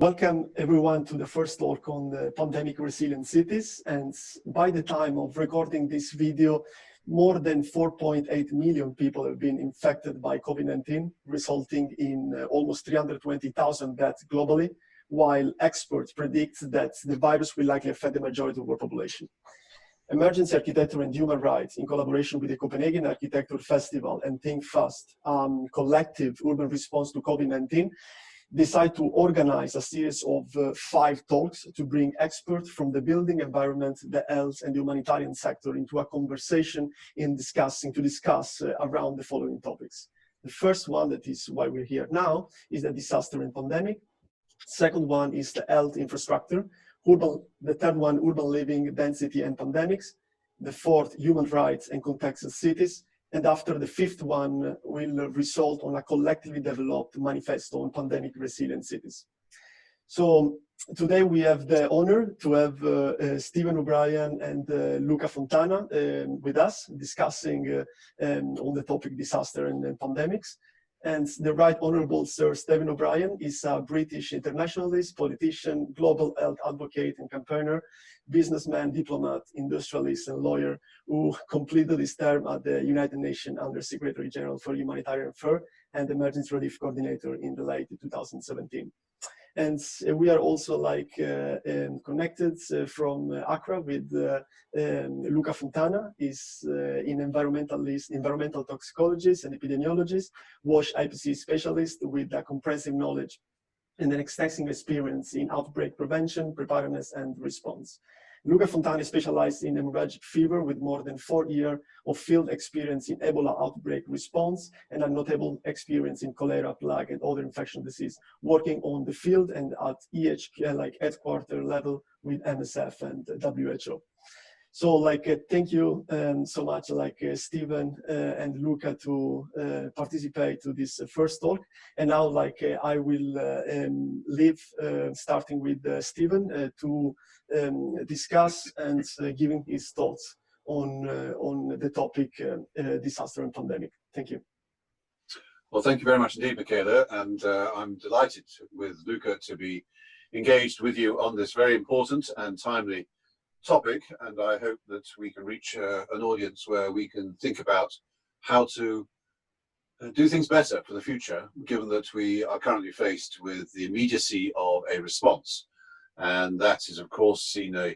Welcome everyone to the first talk on the pandemic resilient cities. And by the time of recording this video, more than 4.8 million people have been infected by COVID-19, resulting in almost 320,000 deaths globally, while experts predict that the virus will likely affect the majority of our population. Emergency Architecture and Human Rights, in collaboration with the Copenhagen Architecture Festival and Think Fast, collective urban response to COVID-19, decide to organize a series of 5 talks to bring experts from the building environment, the health and the humanitarian sector into a conversation to discuss around the following topics. The first one, that is why we're here now, is the disaster and pandemic. Second one is the health infrastructure. The third one, urban living, density and pandemics. The fourth, human rights and contextual cities. And after the fifth one will result on a collectively developed manifesto on pandemic resilient cities. So today we have the honor to have Stephen O'Brien and Luca Fontana with us discussing on the topic disaster and pandemics. And the Right Honourable Sir Stephen O'Brien is a British internationalist, politician, global health advocate and campaigner, businessman, diplomat, industrialist and lawyer who completed his term at the United Nations Under Secretary General for Humanitarian Affairs and Emergency Relief Coordinator in the late 2017. And we are also connected from Accra with Luca Fontana. Is an environmental toxicologist and epidemiologist, WASH IPC specialist with a comprehensive knowledge and an extensive experience in outbreak prevention, preparedness and response. Luca Fontana specialized in hemorrhagic fever with more than 4 years of field experience in Ebola outbreak response and a notable experience in cholera, plague and other infectious disease, working on the field and at EAHR, headquarter level with MSF and WHO. So thank you so much Stephen and Luca to participate to this first talk. And now I will leave starting with Stephen to discuss and giving his thoughts on the topic disaster and pandemic. Thank you. Well, thank you very much indeed, Michaela, and I'm delighted with Luca to be engaged with you on this very important and timely topic, and I hope that we can reach an audience where we can think about how to do things better for the future, given that we are currently faced with the immediacy of a response. And that is, of course, seen a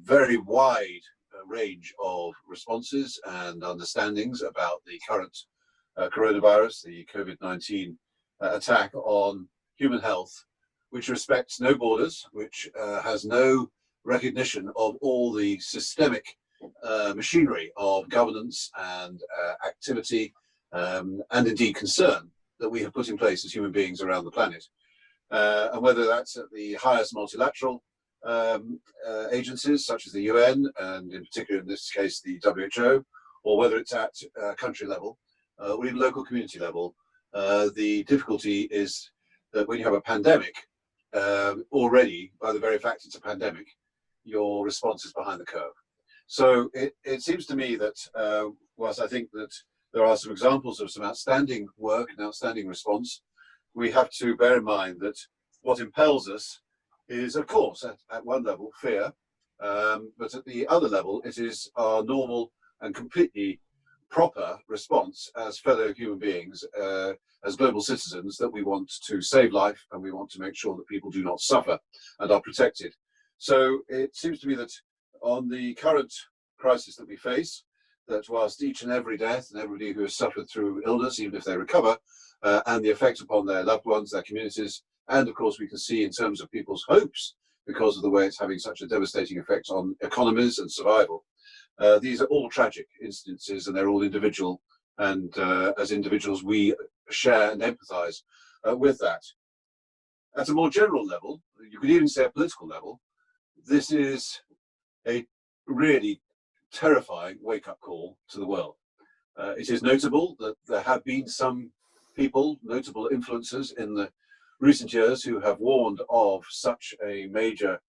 very wide range of responses and understandings about the current coronavirus, the COVID-19 attack on human health, which respects no borders, which has no recognition of all the systemic machinery of governance and activity and indeed concern that we have put in place as human beings around the planet. And whether that's at the highest multilateral agencies such as the UN and in particular in this case the WHO, or whether it's at country level or even local community level, the difficulty is that when you have a pandemic, already by the very fact it's a pandemic, your response is behind the curve. So it seems to me that whilst I think that there are some examples of some outstanding work and outstanding response, we have to bear in mind that what impels us is, of course, at one level, fear, but at the other level, it is our normal and completely proper response as fellow human beings, as global citizens, that we want to save life and we want to make sure that people do not suffer and are protected. So it seems to me that on the current crisis that we face, that whilst each and every death and everybody who has suffered through illness, even if they recover, and the effect upon their loved ones, their communities, and of course we can see in terms of people's hopes, because of the way it's having such a devastating effect on economies and survival. These are all tragic instances and they're all individual, and as individuals we share and empathize with that. At a more general level, you could even say a political level, this is a really terrifying wake-up call to the world. It is notable that there have been some people, notable influencers in the recent years who have warned of such a major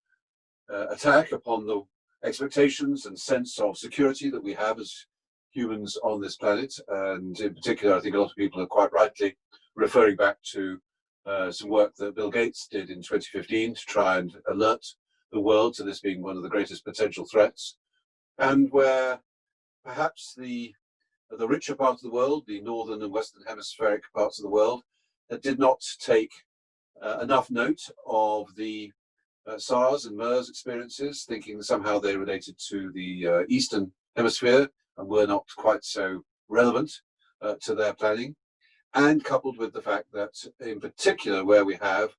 attack upon the expectations and sense of security that we have as humans on this planet. And in particular, I think a lot of people are quite rightly referring back to some work that Bill Gates did in 2015 to try and alert the world to this being one of the greatest potential threats, and where perhaps the richer part of the world, the northern and western hemispheric parts of the world, did not take enough note of the SARS and MERS experiences, thinking somehow they related to the eastern hemisphere and were not quite so relevant to their planning. And coupled with the fact that, in particular, where we have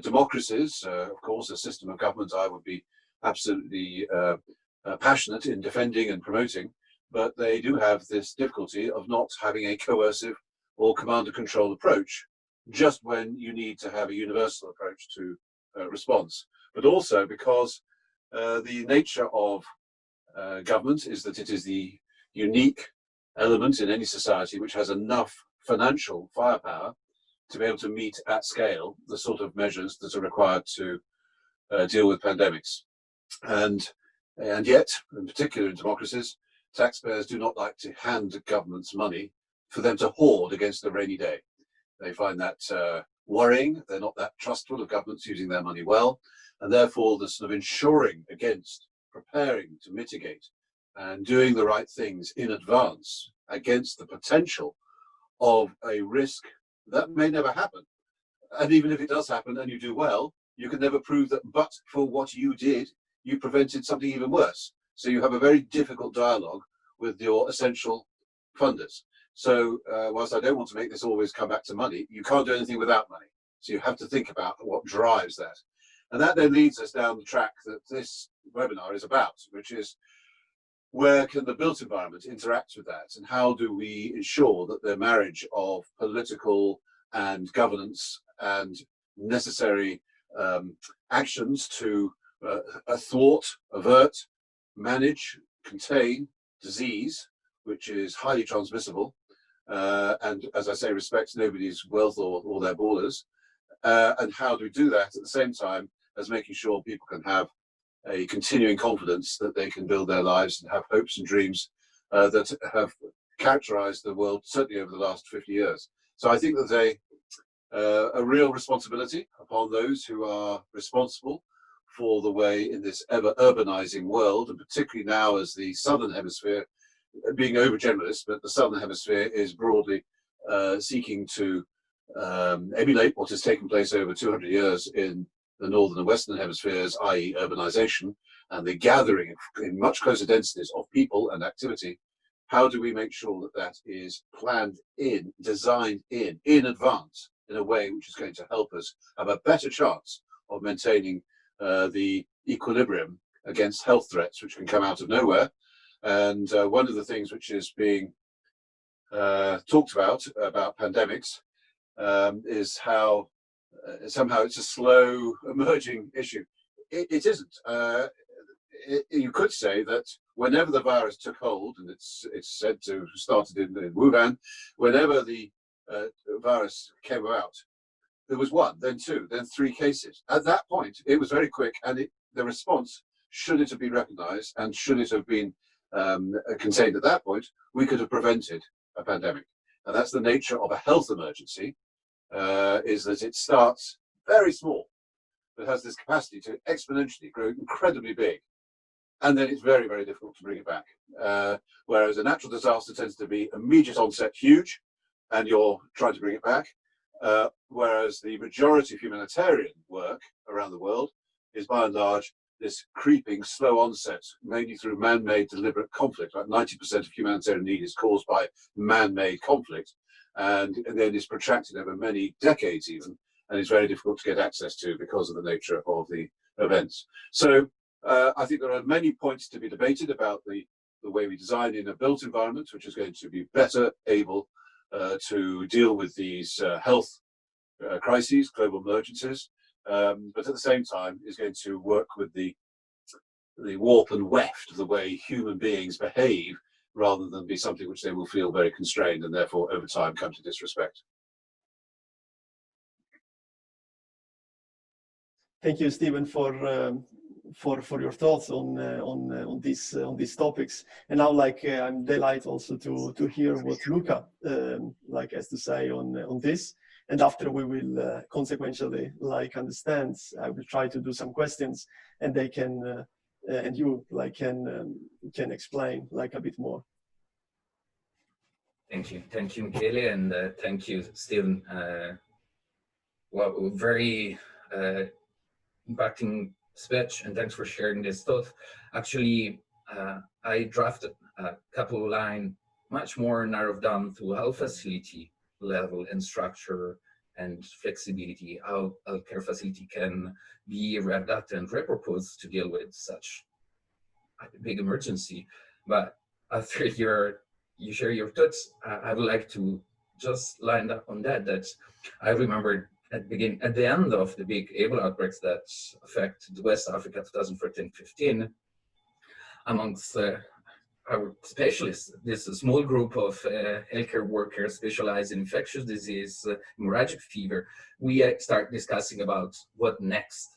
democracies, of course, a system of government I would be absolutely passionate in defending and promoting, but they do have this difficulty of not having a coercive or command and control approach, just when you need to have a universal approach to response. But also because the nature of government is that it is the unique element in any society which has enough financial firepower to be able to meet at scale the sort of measures that are required to deal with pandemics. And yet, in particular in democracies, taxpayers do not like to hand governments money for them to hoard against a rainy day. They find that worrying. They're not that trustful of governments using their money well, and therefore the sort of ensuring against, preparing to mitigate and doing the right things in advance against the potential of a risk that may never happen. And even if it does happen and you do well, you can never prove that but for what you did, you prevented something even worse. So you have a very difficult dialogue with your essential funders. So whilst I don't want to make this always come back to money, you can't do anything without money. So you have to think about what drives that. And that then leads us down the track that this webinar is about, which is where can the built environment interact with that? And how do we ensure that the marriage of political and governance and necessary actions to thwart, avert, manage, contain disease, which is highly transmissible, and as I say, respects nobody's wealth or their borders, and how do we do that at the same time as making sure people can have a continuing confidence that they can build their lives and have hopes and dreams that have characterized the world certainly over the last 50 years. So I think there's a real responsibility upon those who are responsible for the way in this ever urbanizing world, and particularly now as the southern hemisphere, being overgenerous, but the southern hemisphere is broadly seeking to emulate what has taken place over 200 years in the northern and western hemispheres, i.e. urbanization, and the gathering in much closer densities of people and activity. How do we make sure that that is planned in, designed in advance, in a way which is going to help us have a better chance of maintaining the equilibrium against health threats which can come out of nowhere? And one of the things which is being talked about pandemics is how somehow it's a slow emerging issue. It isn't. You could say that whenever the virus took hold, and it's said to have started in Wuhan, whenever the virus came out, there was one, then two, then three cases. At that point, it was very quick, and the response, should it have been recognized and should it have been contained at that point, we could have prevented a pandemic. And that's the nature of a health emergency, is that it starts very small, but has this capacity to exponentially grow incredibly big. And then it's very, very difficult to bring it back. Whereas a natural disaster tends to be immediate onset, huge, and you're trying to bring it back. Whereas the majority of humanitarian work around the world is by and large this creeping, slow onset, mainly through man-made deliberate conflict. Like 90% of humanitarian need is caused by man-made conflict, and then is protracted over many decades even, and is very difficult to get access to because of the nature of the events. So I think there are many points to be debated about the way we design in a built environment, which is going to be better able to deal with these health crises, global emergencies, but at the same time is going to work with the warp and weft of the way human beings behave, rather than be something which they will feel very constrained and therefore over time come to disrespect. Thank you, Stephen, for your thoughts on these topics. And now, I'm delighted also to hear what Luca has to say on this. And after we will consequentially like understand, I will try to do some questions, and they can and you like can explain like a bit more. Thank you, Michele, and thank you, Stephen. Well, very impacting speech, and thanks for sharing this thought. Actually, I drafted a couple of lines, much more narrowed down to how facility level and structure and flexibility, how a care facility can be readapted and repurposed to deal with such a big emergency. But after you share your thoughts, I would like to just line up on that I remember at the end of the big Ebola outbreaks that affected West Africa 2014-15, amongst our specialists, this small group of healthcare workers specialized in infectious disease, hemorrhagic fever, we start discussing about what next,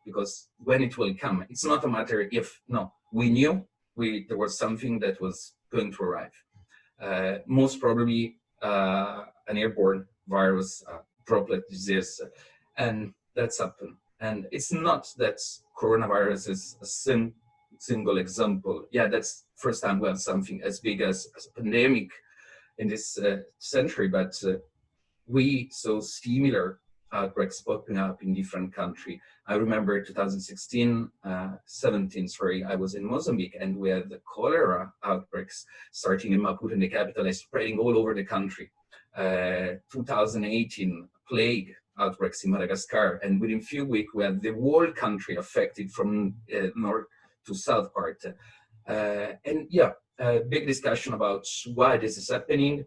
because when it will come, it's not a matter if, no, we knew there was something that was going to arrive. Most probably an airborne virus, droplet disease, and that's happened. And it's not that coronavirus is a single example. Yeah, that's first time we have something as big as a pandemic in this century, but we saw similar outbreaks popping up in different countries. I remember 2016, 17, sorry, I was in Mozambique, and we had the cholera outbreaks starting in Maputo, in the capital, and spreading all over the country. 2018, plague outbreaks in Madagascar, and within a few weeks we had the whole country affected from north to south part. And yeah, a big discussion about why this is happening.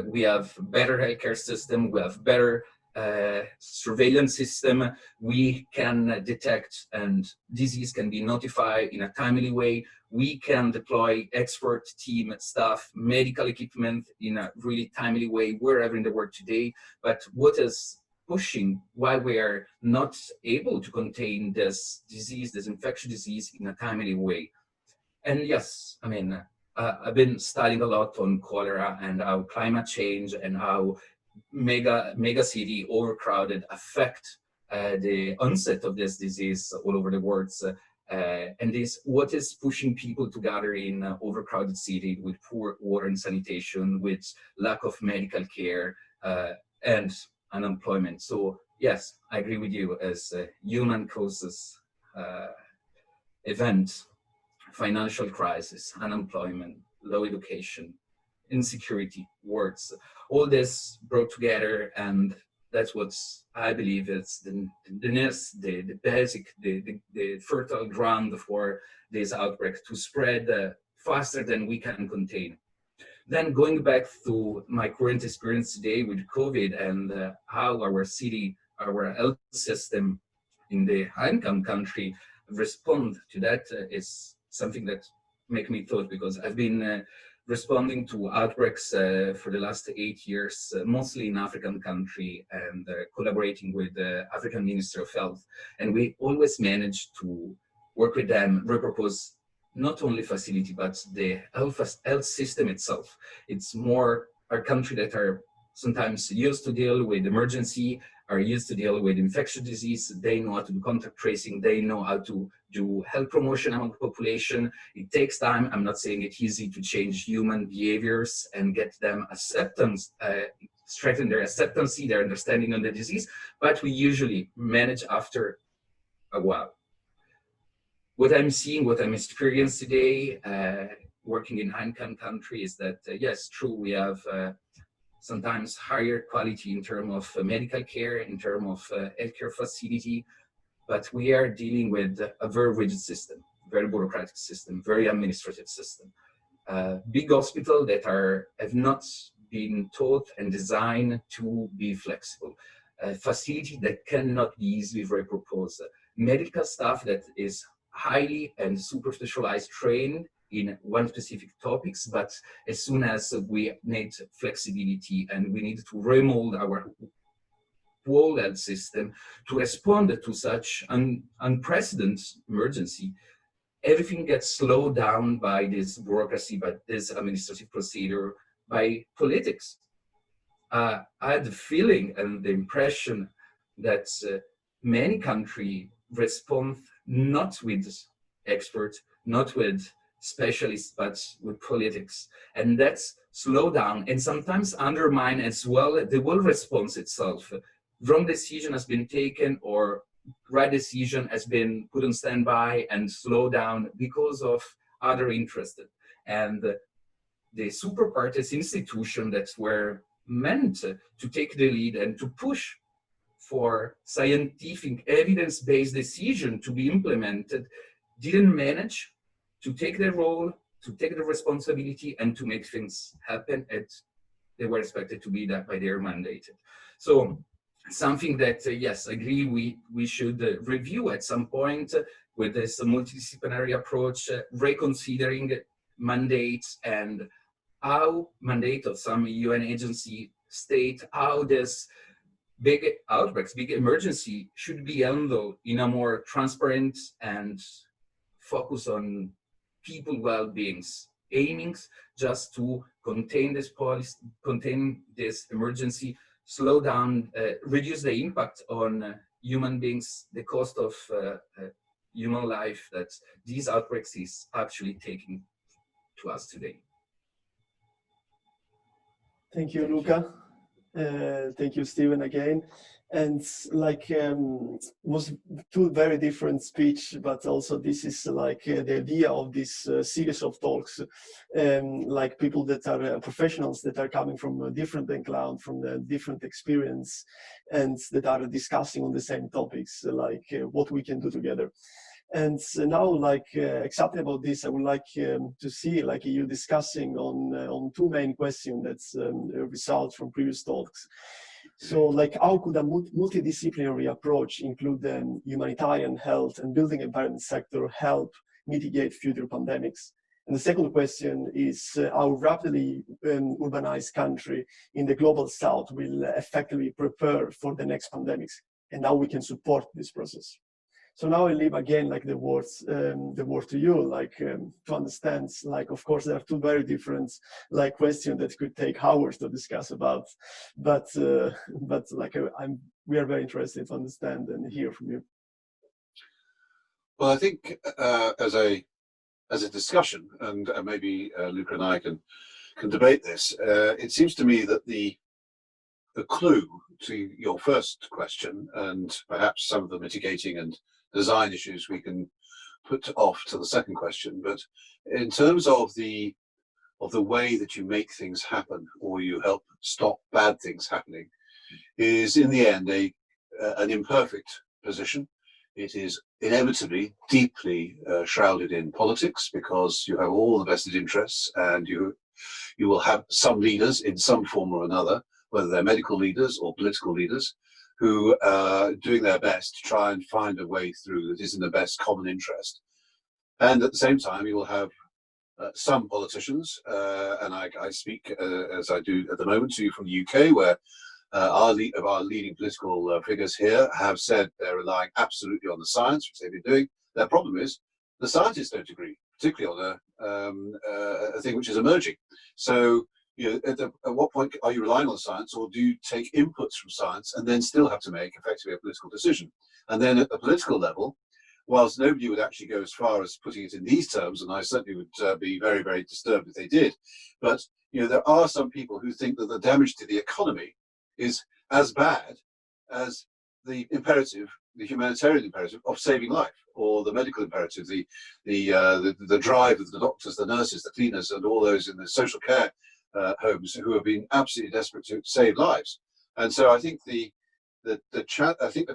We have better healthcare system, we have better surveillance system, we can detect and disease can be notified in a timely way, we can deploy expert team, staff, medical equipment in a really timely way wherever in the world today. But what is pushing why we are not able to contain this disease, this infectious disease in a timely way? And yes, I mean, I've been studying a lot on cholera and how climate change and how mega city overcrowded affect the onset of this disease all over the world. And this, what is pushing people to gather in overcrowded city with poor water and sanitation, with lack of medical care and unemployment. So yes, I agree with you, as human causes event, financial crisis, unemployment, low education, insecurity, wars, all this brought together, and that's what I believe is the nest, the basic, the fertile ground for this outbreak to spread faster than we can contain. Then going back to my current experience today with COVID and how our city, our health system in the high-income country respond to that is something that make me thought, because I've been responding to outbreaks for the last 8 years, mostly in African country, and collaborating with the African Minister of Health. And we always manage to work with them, repurpose not only facility, but the health system itself. It's more our country that are sometimes used to deal with emergency, are used to deal with infectious disease. They know how to do contact tracing. They know how to do health promotion among the population. It takes time. I'm not saying it's easy to change human behaviors and get them acceptance, strengthen their acceptance, their understanding of the disease, but we usually manage after a while. What I'm seeing, what I'm experiencing today, working in high-income country, is that yes, true, we have sometimes higher quality in terms of medical care, in terms of healthcare facility, but we are dealing with a very rigid system, very bureaucratic system, very administrative system. Big hospitals that have not been taught and designed to be flexible. Facility that cannot be easily repurposed. Medical staff that is highly and super specialized trained in one specific topics, but as soon as we need flexibility and we need to remold our whole health system to respond to such an unprecedented emergency, everything gets slowed down by this bureaucracy, by this administrative procedure, by politics. I had the feeling and the impression that many countries respond not with experts, not with specialists, but with politics. And that's slow down and sometimes undermine as well the whole response itself. Wrong decision has been taken or right decision has been put on standby and slow down because of other interests. And the super parties institution that were meant to take the lead and to push for scientific evidence-based decision to be implemented didn't manage to take their role, to take the responsibility and to make things happen as they were expected to be that by their mandate. So something that, yes, I agree we should review at some point with this multidisciplinary approach, reconsidering mandates and how mandate of some UN agency state how this big outbreaks, big emergency should be handled in a more transparent and focus on people well-beings, aiming just to contain this policy, contain this emergency, slow down, reduce the impact on human beings, the cost of human life that these outbreaks is actually taking to us today. Thank you, Luca. Thank you, Stephen, again. And like was two very different speech, but also this is like the idea of this series of talks, like people that are professionals that are coming from a different background, from a different experience, and that are discussing on the same topics, like what we can do together. And now, like exactly about this, I would like to see like you discussing on two main questions that's a result from previous talks. So, like, how could a multidisciplinary approach, include humanitarian, health, and building environment sector, help mitigate future pandemics? And the second question is how rapidly urbanized country in the global south will effectively prepare for the next pandemics, and how we can support this process. So now I leave again like the word to you, like to understand, like of course there are two very different like questions that could take hours to discuss about, but like we are very interested to understand and hear from you. Well, I think as a discussion, and maybe Luca and I can debate this, it seems to me that the clue to your first question, and perhaps some of the mitigating and design issues we can put off to the second question, but in terms of the way that you make things happen or you help stop bad things happening is in the end an imperfect position. It is inevitably deeply shrouded in politics because you have all the vested interests, and you will have some leaders in some form or another, whether they're medical leaders or political leaders, who are doing their best to try and find a way through that is in the best common interest. And at the same time, you will have some politicians, and I speak as I do at the moment to you from the UK, where our leading political figures here have said they're relying absolutely on the science, which they've been doing. Their problem is the scientists don't agree, particularly on a thing which is emerging. So, you know, at what point are you relying on science, or do you take inputs from science and then still have to make effectively a political decision? And then at the political level, whilst nobody would actually go as far as putting it in these terms, and I certainly would be very, very disturbed if they did, but you know, there are some people who think that the damage to the economy is as bad as the imperative, the humanitarian imperative of saving life, or the medical imperative, the drive of the doctors, the nurses, the cleaners, and all those in the social care homes who have been absolutely desperate to save lives. And so I think the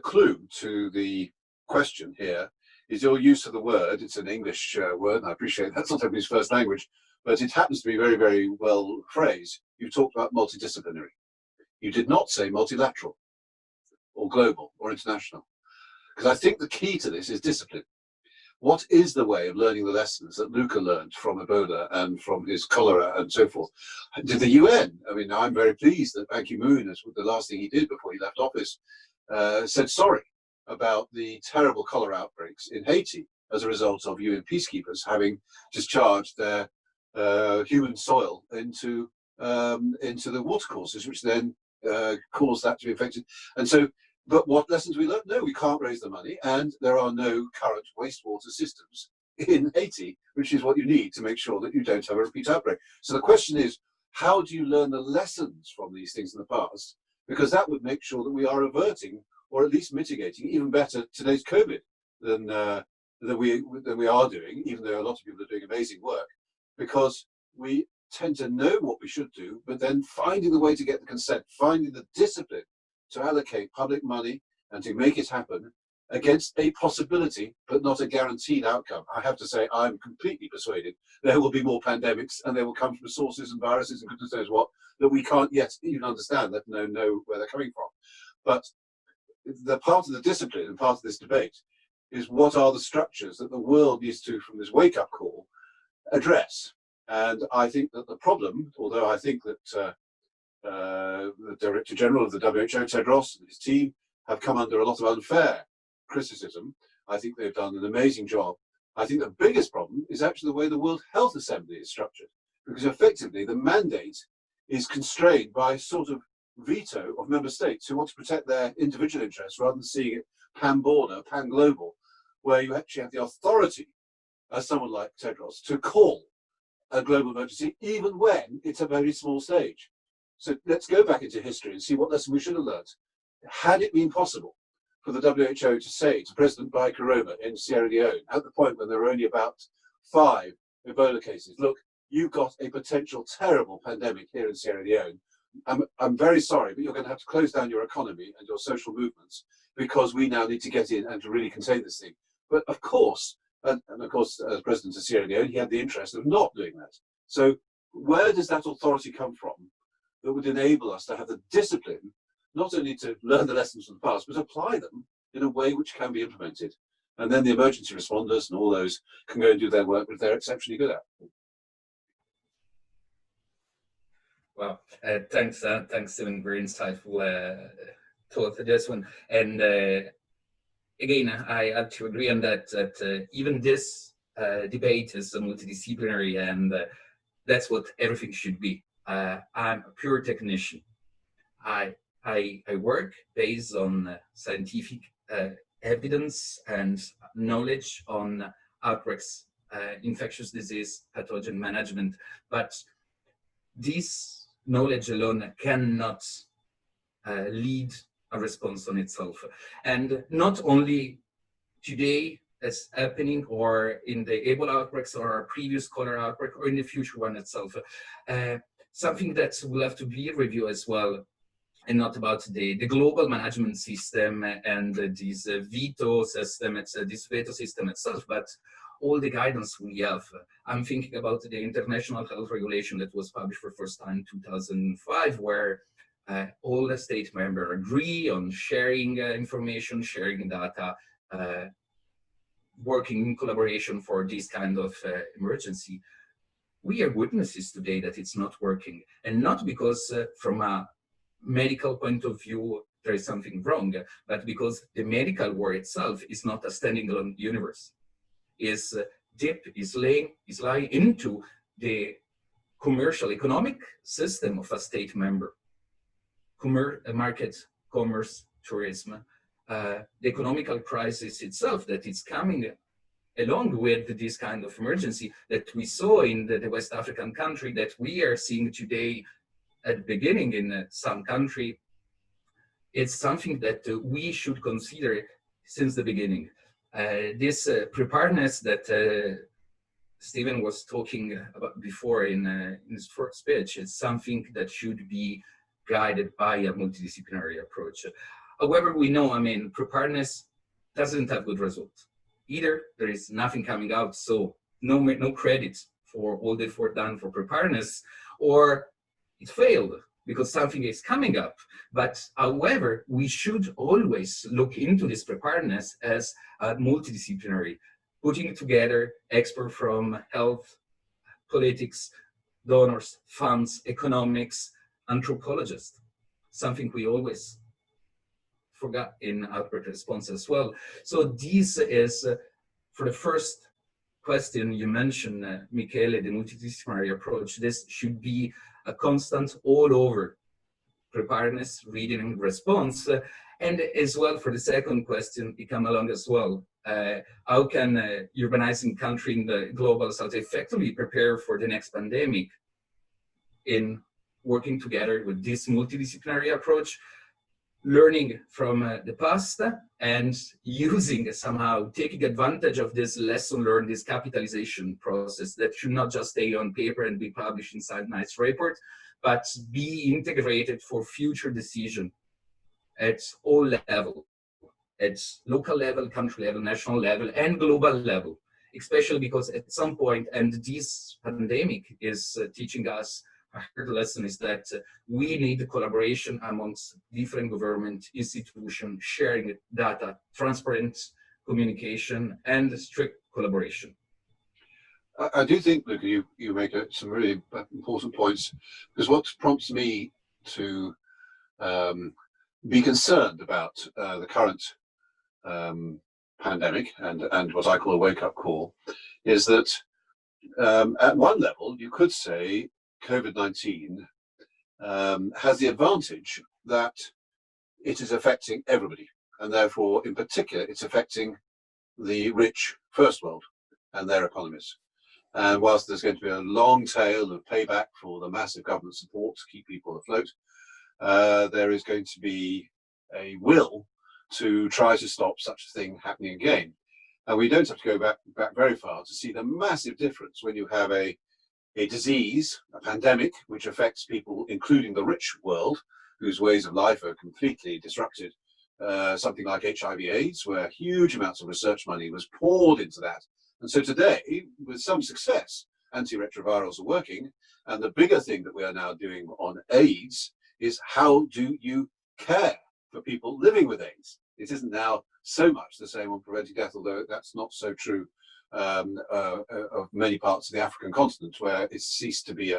clue to the question here is your use of the word. It's an English word, and I appreciate that's not everybody's first language, but it happens to be very, very well phrased. You talked about multidisciplinary. You did not say multilateral or global or international, because I think the key to this is discipline. What is the way of learning the lessons that Luca learned from Ebola and from his cholera and so forth? Did the UN, I mean, I'm very pleased that Ban Ki-moon, as the last thing he did before he left office, said sorry about the terrible cholera outbreaks in Haiti as a result of UN peacekeepers having discharged their human soil into the watercourses, which then caused that to be affected. And so, but what lessons we learned? No, we can't raise the money, and there are no current wastewater systems in Haiti, which is what you need to make sure that you don't have a repeat outbreak. So the question is, how do you learn the lessons from these things in the past? Because that would make sure that we are averting, or at least mitigating, even better today's COVID than we are doing, even though a lot of people are doing amazing work, because we tend to know what we should do, but then finding the way to get the consent, finding the discipline to allocate public money and to make it happen against a possibility, but not a guaranteed outcome. I have to say, I'm completely persuaded there will be more pandemics, and they will come from sources and viruses and goodness knows what, that we can't yet even understand, let alone know where they're coming from. But the part of the discipline and part of this debate is what are the structures that the world needs to, from this wake-up call, address. And I think that the problem, although I think that the Director General of the WHO, Tedros, and his team have come under a lot of unfair criticism. I think they've done an amazing job. I think the biggest problem is actually the way the World Health Assembly is structured, because effectively the mandate is constrained by a sort of veto of member states who want to protect their individual interests rather than seeing it pan-border, pan-global, where you actually have the authority, as someone like Tedros, to call a global emergency, even when it's a very small stage. So let's go back into history and see what lesson we should have learned. Had it been possible for the WHO to say to President Baikaroma in Sierra Leone, at the point when there were only about 5 Ebola cases, look, you've got a potential terrible pandemic here in Sierra Leone. I'm very sorry, but you're going to have to close down your economy and your social movements, because we now need to get in and to really contain this thing. But of course, and of course, as President of Sierra Leone, he had the interest of not doing that. So where does that authority come from that would enable us to have the discipline, not only to learn the lessons from the past, but apply them in a way which can be implemented? And then the emergency responders and all those can go and do their work, which they're exceptionally good at. Well, thanks, Stephen. Very insightful thought for this one. And again, I have to agree on that. Even this debate is multidisciplinary, and that's what everything should be. I'm a pure technician. I work based on scientific evidence and knowledge on outbreaks, infectious disease, pathogen management, but this knowledge alone cannot lead a response on itself. And not only today as happening, or in the Ebola outbreaks or our previous cholera outbreak, or in the future one itself. Something that will have to be reviewed as well, and not about the global management system and this veto system, this veto system itself, but all the guidance we have. I'm thinking about the International Health Regulation that was published for the first time in 2005, where all the state members agree on sharing information, sharing data, working in collaboration for this kind of emergency. We are witnesses today that it's not working, and not because from a medical point of view there is something wrong, but because the medical war itself is not a standing alone universe. Is lying into the commercial economic system of a state member, market, commerce, tourism, the economical crisis itself that is coming along with this kind of emergency that we saw in the West African country, that we are seeing today at the beginning in some country. It's something that we should consider since the beginning. This preparedness that Stephen was talking about before in his first speech is something that should be guided by a multidisciplinary approach. However, we know, preparedness doesn't have good results. Either there is nothing coming out, so no credit for all the effort done for preparedness, or it failed because something is coming up. But however, we should always look into this preparedness as multidisciplinary, putting together experts from health, politics, donors, funds, economics, anthropologists, something we always forgot in outbreak response as well. So this is, for the first question you mentioned, Michele, the multidisciplinary approach. This should be a constant all over preparedness, reading and response. And as well, for the second question, it come along as well. How can urbanizing country in the global south effectively prepare for the next pandemic in working together with this multidisciplinary approach, learning from the past and using somehow taking advantage of this lesson learned, this capitalization process that should not just stay on paper and be published inside nice report, but be integrated for future decision at all levels, at local level, country level, national level, and global level, especially because at some point, and this pandemic is teaching us a hard lesson, is that we need collaboration amongst different government institutions, sharing data, transparent communication, and strict collaboration. I do think, Luca, you make some really important points, because what prompts me to be concerned about the current pandemic and what I call a wake-up call is that at one level you could say COVID-19 has the advantage that it is affecting everybody, and therefore in particular it's affecting the rich first world and their economies. And whilst there's going to be a long tail of payback for the massive government support to keep people afloat, there is going to be a will to try to stop such a thing happening again. And we don't have to go back very far to see the massive difference when you have a disease, a pandemic, which affects people, including the rich world, whose ways of life are completely disrupted. Something like HIV/AIDS, where huge amounts of research money was poured into that. And so today, with some success, antiretrovirals are working. And the bigger thing that we are now doing on AIDS is how do you care for people living with AIDS? It isn't now so much the same on preventing death, although that's not so true of many parts of the African continent, where it's ceased to be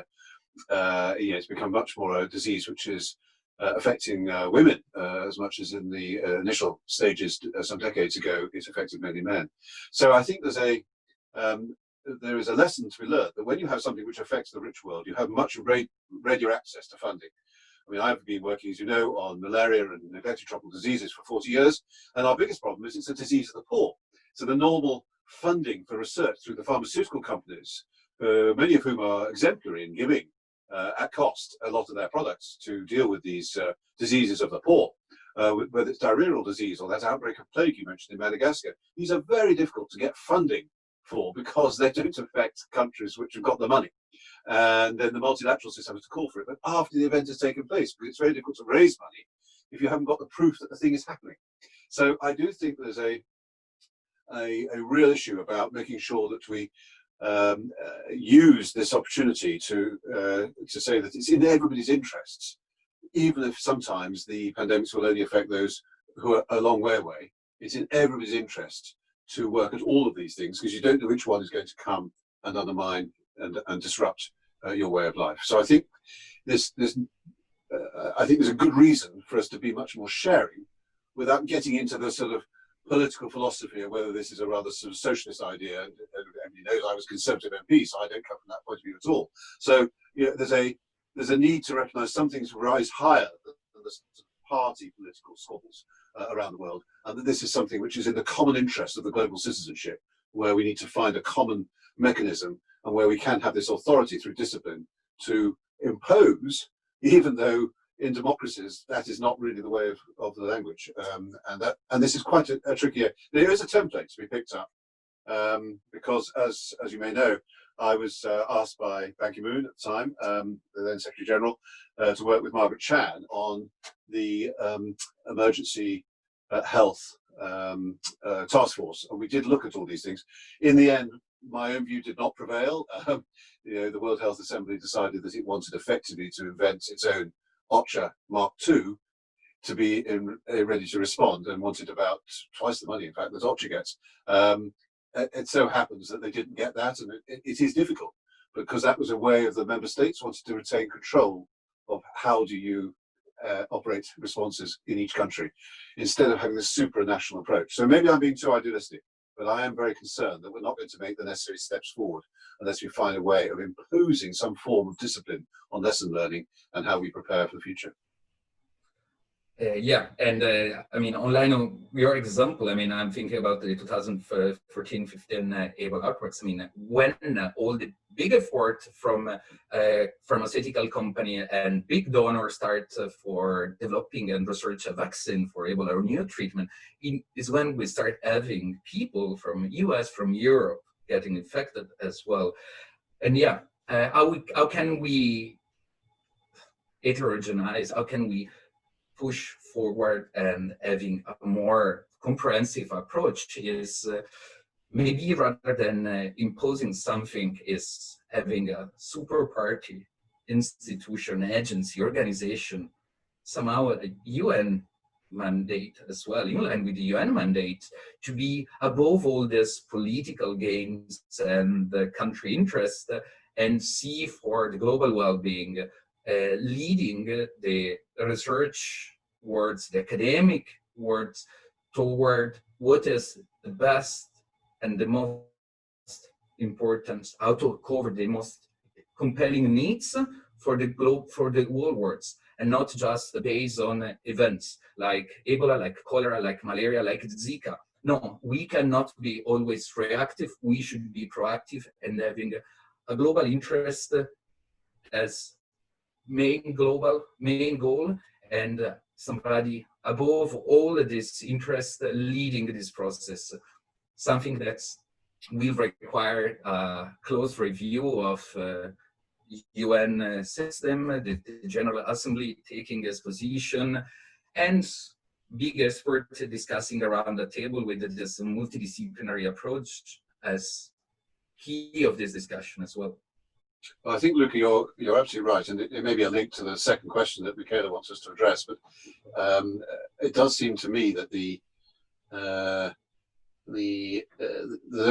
it's become much more a disease which is affecting women as much as in the initial stages some decades ago it affected many men. So I think there is a lesson to be learned that when you have something which affects the rich world, you have much readier access to funding. I mean, I've been working, as you know, on malaria and neglected tropical diseases for 40 years, and our biggest problem is it's a disease of the poor. So the normal funding for research through the pharmaceutical companies, many of whom are exemplary in giving at cost a lot of their products to deal with these diseases of the poor, whether it's diarrheal disease or that outbreak of plague you mentioned in Madagascar. These are very difficult to get funding for because they don't affect countries which have got the money. And then the multilateral system has to call for it, but after the event has taken place, because it's very difficult to raise money if you haven't got the proof that the thing is happening. So I do think there's a real issue about making sure that we use this opportunity to say that it's in everybody's interests, even if sometimes the pandemics will only affect those who are a long way away. It's in everybody's interest to work at all of these things, because you don't know which one is going to come and undermine and disrupt your way of life. So I think there's a good reason for us to be much more sharing, without getting into the sort of political philosophy of whether this is a rather sort of socialist idea. And everybody knows I was Conservative MP, so I don't come from that point of view at all. So there's a need to recognise some things rise higher than the party political squabbles around the world, and that this is something which is in the common interest of the global citizenship, where we need to find a common mechanism and where we can have this authority through discipline to impose, even though in democracies that is not really the way of the language, and this is quite a tricky area. There is a template to be picked up, because as you may know, I was asked by Ban Ki-moon at the time, the then Secretary General, to work with Margaret Chan on the emergency health task force, and we did look at all these things. In the end, my own view did not prevail. The World Health Assembly decided that it wanted effectively to invent its own OCHA Mark II to be ready to respond, and wanted about twice the money, in fact, that OCHA gets. It so happens that they didn't get that, and it is difficult, because that was a way of the member states wanted to retain control of how do you operate responses in each country, instead of having this supranational approach. So maybe I'm being too idealistic, but I am very concerned that we're not going to make the necessary steps forward unless we find a way of imposing some form of discipline on lesson learning and how we prepare for the future. Yeah, and I mean, online, your example, I mean, I'm thinking about the 2014-15 Ebola outbreaks. I mean, when all the big effort from pharmaceutical company and big donors start for developing and research a vaccine for Ebola or new treatment, is when we start having people from US, from Europe getting infected as well. And yeah, how can we heterogenize? How can we push forward and having a more comprehensive approach is maybe rather than imposing something is having a super party, institution, agency, organization, somehow a UN mandate as well, in line with the UN mandate, to be above all this political gains and the country interest and see for the global well-being, leading the research words, the academic words, toward what is the best and the most important, how to cover the most compelling needs for the globe, for the whole world, and not just based on events like Ebola, like cholera, like malaria, like Zika. No, we cannot be always reactive. We should be proactive and having a global interest as main goal, and somebody above all this interest leading this process. Something that will require a close review of UN system, the General Assembly taking its position, and big experts discussing around the table with this multidisciplinary approach as key of this discussion as well. Well, I think, Luca, you're absolutely right, and it may be a link to the second question that Michaela wants us to address. But it does seem to me that there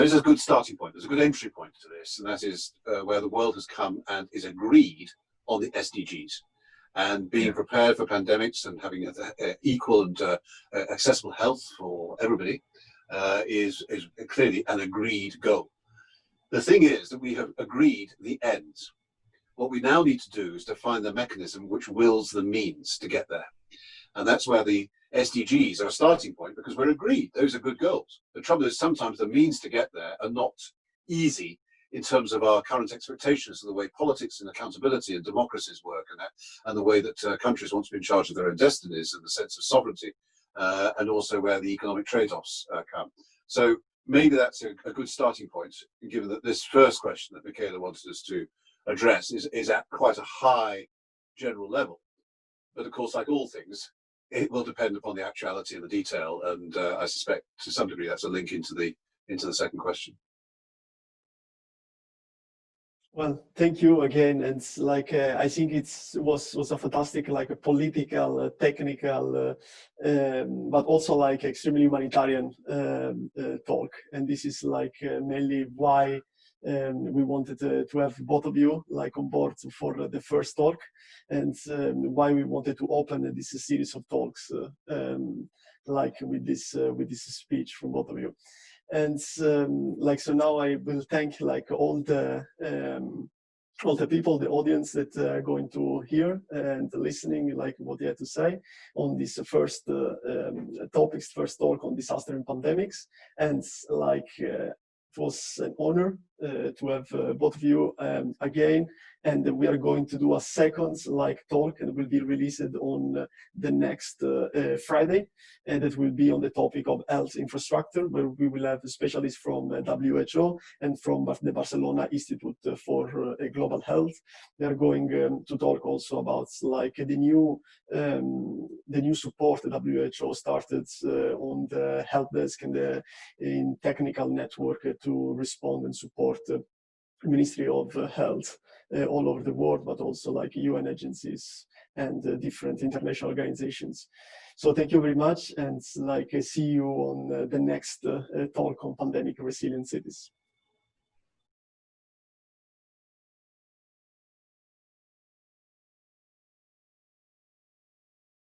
is a good starting point. There's a good entry point to this, and that is where the world has come and is agreed on the SDGs, and being prepared for pandemics and having equal and accessible health for everybody is clearly an agreed goal. The thing is that we have agreed the ends. What we now need to do is to find the mechanism which wills the means to get there. And that's where the SDGs are a starting point, because we're agreed those are good goals. The trouble is sometimes the means to get there are not easy in terms of our current expectations of the way politics and accountability and democracies work, and the way that countries want to be in charge of their own destinies and the sense of sovereignty, and also where the economic trade-offs come. So maybe that's a good starting point, given that this first question that Michaela wanted us to address is at quite a high general level. But of course, like all things, it will depend upon the actuality and the detail. And I suspect to some degree that's a link into the second question. Well, thank you again. And like I think it was a fantastic, like a political, technical, but also like extremely humanitarian talk. And this is like mainly why we wanted to have both of you like on board for the first talk, and why we wanted to open this series of talks like with this speech from both of you. And like, so now I will thank like all the people, the audience that are going to hear and listening, like what they had to say on this first first talk on disaster and pandemics. And like it was an honor to have both of you again. And we are going to do a second like talk, and will be released on the next Friday, and it will be on the topic of health infrastructure, where we will have specialists from WHO and from the Barcelona Institute for Global Health. They are going to talk also about like the new support the WHO started on the help desk and in technical network to respond and support Ministry of Health all over the world, but also like UN agencies and different international organizations. So thank you very much, and like see you on the next talk on pandemic resilient cities.